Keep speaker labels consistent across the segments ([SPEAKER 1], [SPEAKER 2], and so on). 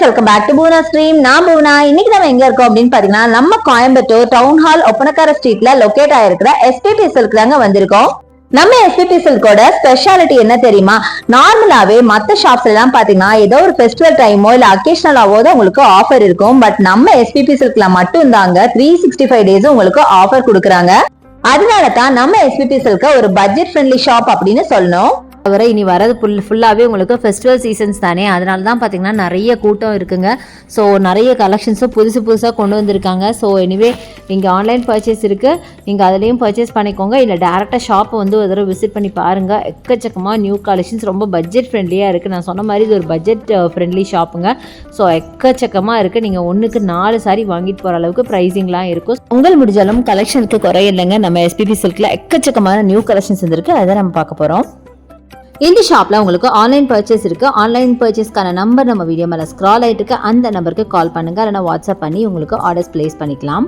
[SPEAKER 1] Friends, welcome back to Poona stream. நான் பூனா. இன்னைக்கு நம்ம எங்க இருக்கோம் அப்படின்னு பாத்தீங்கன்னா, நம்ம கோயம்புத்தூர் டவுன் ஹால் ஒப்பனக்கார ஸ்ட்ரீட்ல லொகேட் ஆயிருக்கிற எஸ்பிபி சில்க் தாங்க வந்திருக்கோம். நம்ம எஸ்பிபி சில்கோட ஸ்பெஷாலிட்டி என்ன தெரியுமா? நார்மலாவே மத்த ஷாப்ஸ்ல எல்லாம் பாத்தீங்கன்னா ஏதோ ஒரு ஃபெஸ்டிவல் டைமோ இல்ல அக்கேஷனலாவோ தான் உங்களுக்கு ஆஃபர் இருக்கும். பட் நம்ம எஸ்பிபி சில்க்ல மட்டும் தாங்க 365 டேஸ் உங்களுக்கு ஆஃபர் கொடுக்குறாங்க. அதனால தான் நம்ம எஸ்பிபி சில்க ஒரு பட்ஜெட் ஃப்ரெண்ட்லி ஷாப் அப்படின்னு சொல்லணும்.
[SPEAKER 2] தவிர இனி வரது ஃபுல்லாகவே உங்களுக்கு ஃபெஸ்டிவல் சீசன்ஸ் தானே, அதனால தான் பார்த்தீங்கன்னா நிறைய கூட்டம் இருக்குங்க. ஸோ நிறைய கலெக்ஷன்ஸும் புதுசாக கொண்டு வந்திருக்காங்க. ஸோ எனிவே இங்கே ஆன்லைன் பர்ச்சேஸ் இருக்குது, நீங்கள் அதுலேயும் பர்ச்சேஸ் பண்ணிக்கோங்க. இல்லை டேரெக்டாக ஷாப்பை வந்து ஒரு தடவை விசிட் பண்ணி பாருங்கள். எக்கச்சக்கமாக நியூ கலெக்ஷன்ஸ் ரொம்ப பட்ஜெட் ஃப்ரெண்ட்லியாக இருக்குது. நான் சொன்ன மாதிரி இது ஒரு பட்ஜெட் ஃப்ரெண்ட்லி ஷாப்புங்க. ஸோ எக்கச்சக்கமாக இருக்குது. நீங்கள் ஒன்றுக்கு 4 சாரி வாங்கிட்டு போகிற அளவுக்கு ப்ரைஸிங்லாம் இருக்கும். உங்கள் முடிஞ்சாலும் கலெக்ஷனுக்கு குறையில்லைங்க. நம்ம எஸ்பிபி சில்கில் எக்கச்சக்கமான நியூ கலெக்ஷன்ஸ் வந்துருக்கு, அதை நம்ம பார்க்க போகிறோம். இந்த ஷாப்பில் உங்களுக்கு ஆன்லைன் பர்ச்சேஸ் இருக்குது. ஆன்லைன் பர்ச்சேஸ்க்கான நம்பர் நம்ம வீடியோ மேலே ஸ்க்ரால் ஆகிட்டு இருக்கு. அந்த நம்பருக்கு கால் பண்ணுங்கள், இல்லைனா வாட்ஸ்அப் பண்ணி உங்களுக்கு ஆர்டர்ஸ் ப்ளேஸ் பண்ணிக்கலாம்.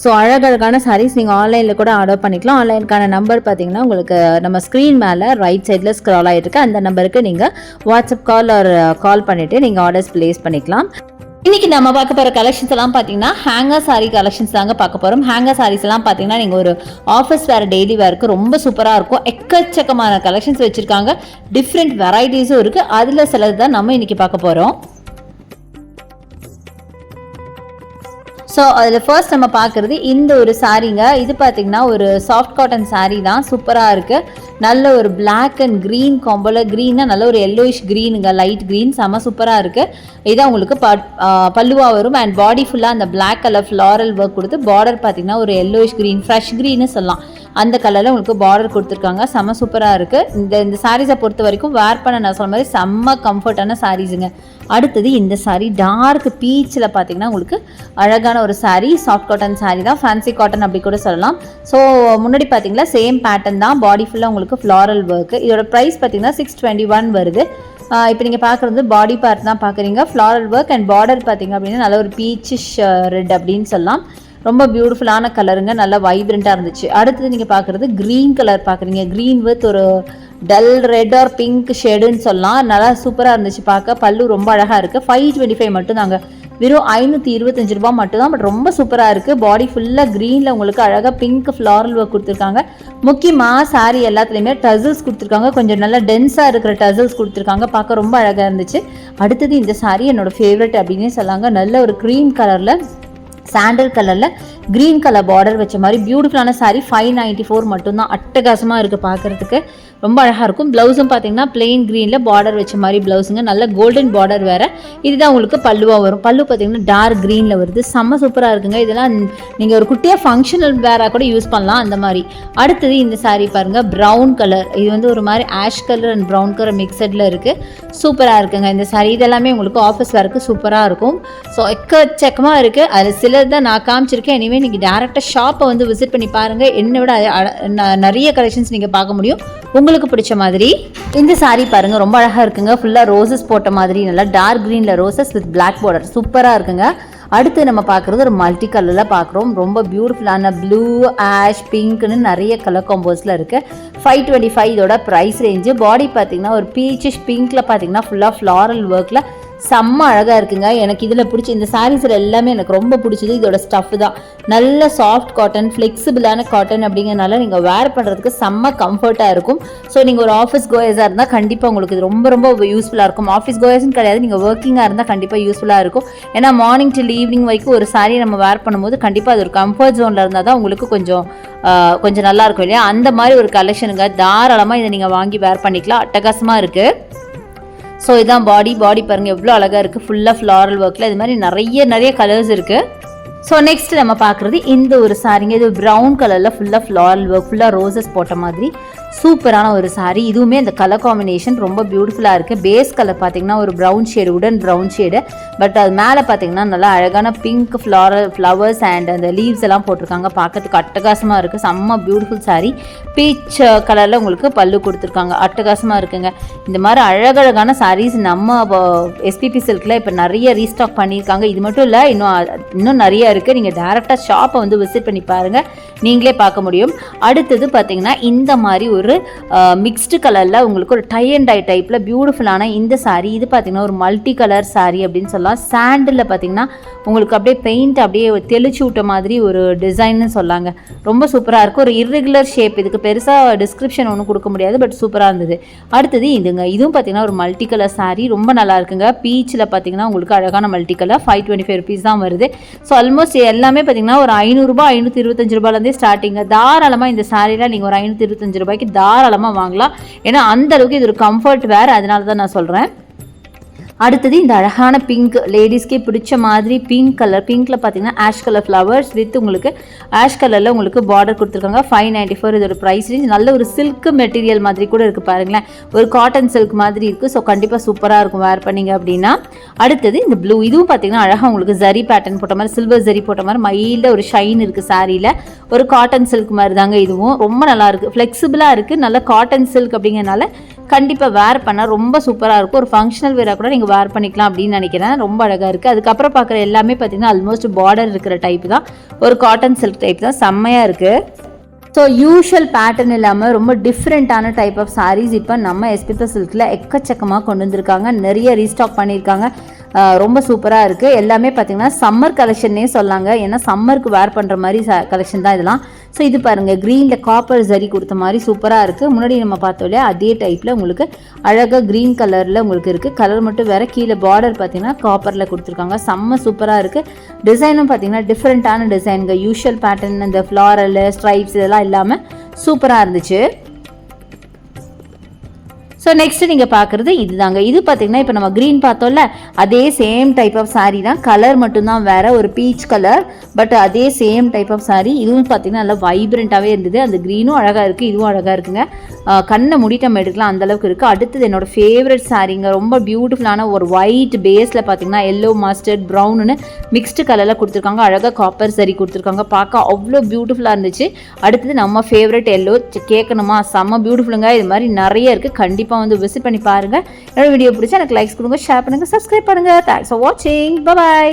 [SPEAKER 2] ஸோ அழகழகான சாரீஸ் நீங்கள் ஆன்லைனில் கூட ஆர்டர் பண்ணிக்கலாம். ஆன்லைனுக்கான நம்பர் பார்த்தீங்கன்னா உங்களுக்கு நம்ம ஸ்க்ரீன் மேலே ரைட் சைடில் ஸ்க்ரால் ஆகிட்டு இருக்கு. அந்த நம்பருக்கு நீங்கள் வாட்ஸ்அப் கால் பண்ணிவிட்டு நீங்கள் ஆர்டர்ஸ் ப்ளேஸ் பண்ணிக்கலாம். இன்னைக்கு நம்ம பார்க்க போகிற கலெக்ஷன்ஸ் எல்லாம் பார்த்தீங்கன்னா ஹேங்கர் சாரி கலெக்ஷன்ஸ் தாங்க பார்க்க போகிறோம். ஹேங்கர் சாரீஸ் எல்லாம் பார்த்தீங்கன்னா நீங்கள் ஒரு ஆஃபீஸ் வேறு டெய்லி வேருக்கு ரொம்ப சூப்பராக இருக்கும். எக்கச்சக்கமான கலெக்ஷன்ஸ் வச்சுருக்காங்க. டிஃப்ரெண்ட் வெரைட்டிஸும் இருக்குது. அதில் சிலது தான் நம்ம இன்னைக்கு பார்க்க போகிறோம். ஸோ அதில் ஃபர்ஸ்ட் நம்ம பார்க்குறது இந்த ஒரு சாரீங்க. இது பார்த்தீங்கன்னா ஒரு சாஃப்ட் காட்டன் சாரீ தான், சூப்பராக இருக்குது. நல்ல ஒரு பிளாக் அண்ட் க்ரீன் காம்போல, க்ரீன்னா நல்ல ஒரு எல்லோயிஷ் க்ரீனுங்க, லைட் க்ரீன், செம சூப்பராக இருக்குது. இதான் உங்களுக்கு பல்லுவாக வரும். அண்ட் பாடி ஃபுல்லாக அந்த பிளாக் கலர் ஃப்ளாரல் ஒர்க் கொடுத்து பார்டர் பார்த்தீங்கன்னா ஒரு எல்லோயிஷ் க்ரீன், ஃப்ரெஷ் க்ரீன்னு சொல்லலாம், அந்த கலரில் உங்களுக்கு பார்டர் கொடுத்துருக்காங்க. செம்ம சூப்பராக இருக்குது. இந்த சாரீஸை பொறுத்த வரைக்கும் வேர் பண்ண நான் சொன்ன மாதிரி செம்ம கம்ஃபர்டான சாரீஸுங்க. அடுத்தது இந்த சாரீ டார்க் பீச்சில் பார்த்தீங்கன்னா உங்களுக்கு அழகான ஒரு சாரீ, சாஃப்ட் காட்டன் சாரீ தான், ஃபேன்சி காட்டன் அப்படி கூட சொல்லலாம். ஸோ முன்னாடி பார்த்தீங்கன்னா சேம் பேட்டர்ன் தான், பாடி ஃபுல்லாக உங்களுக்கு ஃப்ளாரல் ஒர்க்கு. இதோட ப்ரைஸ் பார்த்தீங்கன்னா 621 வருது. இப்போ நீங்கள் பார்க்குறது பாடி பார்ட் தான் பார்க்குறீங்க. ஃப்ளாரல் ஒர்க் அண்ட் பார்டர் பார்த்தீங்க அப்படின்னா நல்ல ஒரு பீச்சிஷ் ரெட் அப்படின்னு சொல்லலாம். ரொம்ப பியூட்டிஃபுல்லான கலருங்க, நல்லா வைப்ரண்ட்டாக இருந்துச்சு. அடுத்தது நீங்கள் பார்க்குறது க்ரீன் கலர் பார்க்குறீங்க. க்ரீன் வித் ஒரு டல் ரெட் ஆர் பிங்க் ஷேடுன்னு சொல்லலாம். நல்லா சூப்பராக இருந்துச்சு பார்க்க. பல்லு ரொம்ப அழகாக இருக்குது. 525 மட்டும் தாங்க, வெறும் 525 ரூபா மட்டும் தான். பட் ரொம்ப சூப்பராக இருக்குது. பாடி ஃபுல்லாக க்ரீனில் உங்களுக்கு அழகாக பிங்க் ஃப்ளாரல் ஒர்க் கொடுத்துருக்காங்க. முக்கியமாக சாரீ எல்லாத்துலேயுமே டசல்ஸ் கொடுத்துருக்காங்க. கொஞ்சம் நல்லா டென்ஸாக இருக்கிற டசல்ஸ் கொடுத்துருக்காங்க. பார்க்க ரொம்ப அழகாக இருந்துச்சு. அடுத்தது இந்த சாரீ என்னோடய ஃபேவரட் அப்படின்னே சொல்லாங்க. நல்ல ஒரு க்ரீம் கலரில், சாண்டல் கலரில் க்ரீன் கலர் பார்டர் வச்ச மாதிரி பியூட்டிஃபுல்லான சாரீ. 594 மட்டும்தான். அட்டகாசமாக இருக்குது பார்க்குறதுக்கு, ரொம்ப அழகாக இருக்கும். ப்ளவுஸும் பார்த்தீங்கன்னா பிளெயின் க்ரீனில் பார்டர் வச்ச மாதிரி ப்ளவுஸுங்க, நல்ல கோல்டன் பார்டர் வேறு. இதுதான் உங்களுக்கு பல்லுவாக வரும். பல்லு பார்த்தீங்கன்னா டார்க் க்ரீனில் வருது. செம்ம சூப்பராக இருக்குங்க. இதெல்லாம் நீங்கள் ஒரு குட்டியாக ஃபங்க்ஷனல் வேராக கூட யூஸ் பண்ணலாம், அந்த மாதிரி. அடுத்தது இந்த சாரீ பாருங்கள், ப்ரௌன் கலர். இது வந்து ஒரு மாதிரி ash colour and brown colour மிக்சடில் இருக்குது. சூப்பராக இருக்குங்க இந்த சாரீ. இதெல்லாமே உங்களுக்கு ஆஃபீஸ் வேருக்கு சூப்பராக இருக்கும். ஸோ எக்கச்சக்கமாக இருக்குது. அது சிலர் தான் நான் காமிச்சிருக்கேன். இனிமேல் நீங்கள் டேரெக்டாக ஷாப்பை வந்து விசிட் பண்ணி பாருங்கள். என்னை விட நிறைய கலெக்ஷன்ஸ் நீங்கள் பார்க்க முடியும் உங்களுக்கு பிடிச்ச மாதிரி. இந்த சாரீ பாருங்க, ரொம்ப அழகாக இருக்குங்க. ஃபுல்லாக ரோசஸ் போட்ட மாதிரி, நல்லா டார்க் க்ரீனில் ரோசஸ் வித் பிளாக் பார்டர், சூப்பராக இருக்குங்க. அடுத்து நம்ம பார்க்குறது ஒரு மல்டி கலரில் பார்க்குறோம். ரொம்ப பியூட்டிஃபுல்லான ப்ளூ, ஆஷ், பிங்க்னு நிறைய கலர் காம்போஸில் இருக்குது. 525 இதோட ப்ரைஸ் ரேஞ்சு. பாடி பார்த்தீங்கன்னா ஒரு பீச்சிஷ் பிங்க்கில் பார்த்தீங்கன்னா ஃபுல்லாக ஃப்ளாரல் ஒர்க்கில் செம்ம அழகாக இருக்குங்க. எனக்கு இதில் பிடிச்சி இந்த சாரீஸில் எல்லாமே எனக்கு ரொம்ப பிடிச்சது இதோட ஸ்டஃப் தான். நல்ல சாஃப்ட் காட்டன், ஃப்ளெக்சிபிளான காட்டன் அப்படிங்கிறனால நீங்கள் வேர் பண்ணுறதுக்கு செம்ம கம்ஃபர்ட்டாக இருக்கும். ஸோ நீங்கள் ஒரு ஆஃபீஸ் கோயர்ஸாக இருந்தால் கண்டிப்பாக உங்களுக்கு இது ரொம்ப ரொம்ப யூஸ்ஃபுல்லாக இருக்கும். ஆஃபீஸ் கோயர்ஸ்னு கிடையாது, நீங்கள் ஒர்க்கிங்காக இருந்தால் கண்டிப்பாக யூஸ்ஃபுல்லாக இருக்கும். ஏன்னா மார்னிங் டில் ஈவினிங் வரைக்கும் ஒரு சாரீ நம்ம வேர் பண்ணும்போது கண்டிப்பாக அது ஒரு கம்ஃபர்ட் ஜோனில் இருந்தால் தான் உங்களுக்கு கொஞ்சம் நல்லா இருக்கும் இல்லையா? அந்த மாதிரி ஒரு கலெக்ஷனுங்க. தாராளமாக இதை நீங்கள் வாங்கி வேர் பண்ணிக்கலாம். அட்டகாசமாக இருக்குது. ஸோ இதான் பாடி பாருங்கள் எவ்வளோ அழகாக இருக்குது. ஃபுல்லாக ஃப்ளாரல் ஒர்க்கில் இது மாதிரி நிறைய கலர்ஸ் இருக்குது. ஸோ நெக்ஸ்ட் நம்ம பார்க்குறது இந்த ஒரு சாரீங்க. இது ப்ரௌன் கலரில் ஃபுல்லாக ஃப்ளாரல் ஒர்க், ஃபுல்லாக ரோசஸ் போட்ட மாதிரி சூப்பரான ஒரு சாரீ. இதுவுமே அந்த கலர் காம்பினேஷன் ரொம்ப பியூட்டிஃபுல்லாக இருக்குது. பேஸ் கலர் பார்த்தீங்கன்னா ஒரு ப்ரௌன் ஷேடு, உடன் ப்ரௌன் ஷேடு. பட் அது மேலே பார்த்தீங்கன்னா நல்லா அழகான பிங்க் ஃப்ளவர்ஸ் அண்ட் அந்த லீவ்ஸ் எல்லாம் போட்டிருக்காங்க. பார்க்கறதுக்கு அட்டகாசமாக இருக்குது. செம்ம பியூட்டிஃபுல் சாரீ. பீச் கலரில் உங்களுக்கு பல்லு கொடுத்துருக்காங்க. அட்டகாசமாக இருக்குங்க. இந்த மாதிரி அழகழகான சாரீஸ் நம்ம எஸ்பிபி சில்கில் இப்போ நிறைய ரீஸ்டாக் பண்ணியிருக்காங்க. இது மட்டும் இல்லை, இன்னும் நிறைய இருக்குது. நீங்கள் டேரெக்டாக ஷாப்பை வந்து விசிட் பண்ணி பாருங்கள், நீங்களே பார்க்க முடியும். அடுத்தது பார்த்தீங்கன்னா இந்த மாதிரி ஒரு ஒரு மிக்ஸ்டு கலரில் உங்களுக்கு ஒரு டை அண்ட் டை டைப்பில் பியூட்டிஃபுல்லான இந்த saree. இது பார்த்திங்கன்னா ஒரு மல்டி கலர் saree அப்படின்னு சொல்லலாம். சாண்டில் பார்த்திங்கன்னா உங்களுக்கு அப்படியே பெயிண்ட் அப்படியே தெளிச்சு விட்ட மாதிரி ஒரு டிசைன்னு சொல்லாங்க. ரொம்ப சூப்பராக இருக்கும். ஒரு இர்ரெகுலர் ஷேப். இதுக்கு பெருசாக டிஸ்கிரிப்ஷன் ஒன்றும் கொடுக்க முடியாது, பட் சூப்பராக இருந்தது. அடுத்தது இதுங்க, இதுவும் பார்த்திங்கன்னா ஒரு மல்டி கலர் saree. ரொம்ப நல்லா இருக்குங்க. பீச்சில் பார்த்திங்கன்னா உங்களுக்கு அழகான மல்டி கலர். 525 rupees தான் வருது. ஸோ ஆல்மோஸ்ட் எல்லாமே பார்த்திங்கன்னா ஒரு 500 ரூபாய் 525 ரூபாயிலேருந்தே ஸ்டார்டிங்க. தாராளமாக இந்த சாரீலாம் நீங்கள் ஒரு 525 ரூபாய்க்கு தாராளமாக வாங்கலாம். ஏன்னா அந்த அளவுக்கு இது ஒரு கம்ஃபர்ட் வேர், அதனால தான் நான் சொல்கிறேன். அடுத்தது இந்த அழகான பிங்க், லேடிஸ்க்கே பிடிச்ச மாதிரி பிங்க் கலர். பிங்க்கில் பார்த்தீங்கன்னா ஆஷ் கலர் ஃப்ளவர்ஸ் வித் உங்களுக்கு ஆஷ் கலரில் உங்களுக்கு பார்டர் கொடுத்துருக்காங்க. 594 இதோட ப்ரைஸ் ரேஞ்ச். நல்ல ஒரு சில்க் மெட்டீரியல் மாதிரி கூட இருக்குது பாருங்களேன். ஒரு காட்டன் சில்க் மாதிரி இருக்குது. ஸோ கண்டிப்பாக சூப்பராக இருக்கும் வேர் பண்ணிங்க அப்படின்னா. அடுத்தது இந்த ப்ளூ, இதுவும் பார்த்தீங்கன்னா அழகாக உங்களுக்கு ஜரி பேட்டர்ன் போட்ட மாதிரி, சில்வர் ஜரி போட்ட மாதிரி மைல்டாக ஒரு ஷைன் இருக்குது சாரியில். ஒரு காட்டன் சில்க் மாதிரி தாங்க இதுவும். ரொம்ப நல்லா இருக்குது, ஃப்ளெக்சிபிளாக இருக்குது. நல்ல காட்டன் சில்க் அப்படிங்கிறனால கண்டிப்பாக வேர் பண்ணால் ரொம்ப சூப்பராக இருக்கும். ஒரு ஃபங்க்ஷனல் வேராக கூட நீங்கள் வேர் பண்ணிக்கலாம் அப்படின்னு நினைக்கிறேன். ரொம்ப அழகாக இருக்குது. அதுக்கப்புறம் பார்க்குற எல்லாமே பார்த்தீங்கன்னா ஆல்மோஸ்ட் பார்டர் இருக்கிற டைப் தான். ஒரு காட்டன் சில்க் டைப் தான். செம்மையாக இருக்குது. ஸோ யூஷுவல் பேட்டர்ன் இல்லாமல் ரொம்ப டிஃப்ரெண்ட்டான டைப் ஆஃப் சாரீஸ் இப்போ நம்ம எஸ்பிபி சில்கில் எக்கச்சக்கமாக கொண்டு வந்திருக்காங்க. நிறைய ரீஸ்டாக் பண்ணியிருக்காங்க. ரொம்ப சூப்பராக இருக்குது. எல்லாமே பார்த்திங்கன்னா சம்மர் கலெக்ஷன்னே சொல்லாங்க. ஏன்னா சம்மருக்கு வேர் பண்ணுற மாதிரி கலெக்ஷன் தான் இதெல்லாம். ஸோ இது பாருங்கள், க்ரீனில் காப்பர் ஜரி கொடுத்த மாதிரி சூப்பராக இருக்குது. முன்னாடி நம்ம பார்த்தோம் இல்லையா, அதே டைப்பில் உங்களுக்கு அழகாக க்ரீன் கலரில் உங்களுக்கு இருக்குது. கலர் மட்டும் வேறு. கீழே பார்டர் பார்த்திங்கன்னா காப்பரில் கொடுத்துருக்காங்க. செம்ம சூப்பராக இருக்குது. டிசைனும் பார்த்திங்கன்னா டிஃப்ரெண்ட்டான டிசைனுங்க. யூஷுவல் பேட்டர்ன், இந்த ஃப்ளாரல் ஸ்ட்ரைப்ஸ் இதெல்லாம் இல்லாமல் சூப்பராக இருந்துச்சு. ஸோ நெக்ஸ்ட் நீங்கள் பார்க்குறது இதுதாங்க. இது பார்த்தீங்கன்னா இப்போ நம்ம க்ரீன் பார்த்தோம்ல, அதே சேம் டைப் ஆஃப் சாரீ தான். கலர் மட்டும்தான் வேறு, ஒரு பீச் கலர். பட் அதே சேம் டைப் ஆஃப் சாரீ. இதுவும் பார்த்தீங்கன்னா நல்லா வைப்ரண்ட்டாகவே இருந்தது. அந்த க்ரீனும் அழகாக இருக்குது, இதுவும் அழகாக இருக்குங்க. கண்ணை மூடிட்டு நம்ம எடுக்கலாம், அந்தளவுக்கு இருக்குது. அடுத்தது என்னோட ஃபேவரட் சாரீங்க. ரொம்ப பியூட்டிஃபுல்லான ஒரு ஒயிட் பேஸில் பார்த்தீங்கன்னா எல்லோ மஸ்டர்ட் ப்ரௌன்னு மிக்ஸ்டு கலரில் கொடுத்துருக்காங்க. அழகாக காப்பர் சரி கொடுத்துருக்காங்க. பார்க்க அவ்வளோ பியூட்டிஃபுல்லாக இருந்துச்சு. அடுத்தது நம்ம ஃபேவரட் எல்லோ. கேட்கணுமா, செம்ம பியூட்டிஃபுல்லுங்க. இது மாதிரி நிறைய இருக்குது. கண்டிப்பாக வந்து விசிட் பண்ணி பாருங்க. என்னோட வீடியோ பிடிச்சா எனக்கு லைக்ஸ் கொடுங்க, ஷேர் பண்ணுங்க, சப்ஸ்கிரைப் பண்ணுங்க. தேங்க்ஸ் ஃபார் வாட்சிங். பை.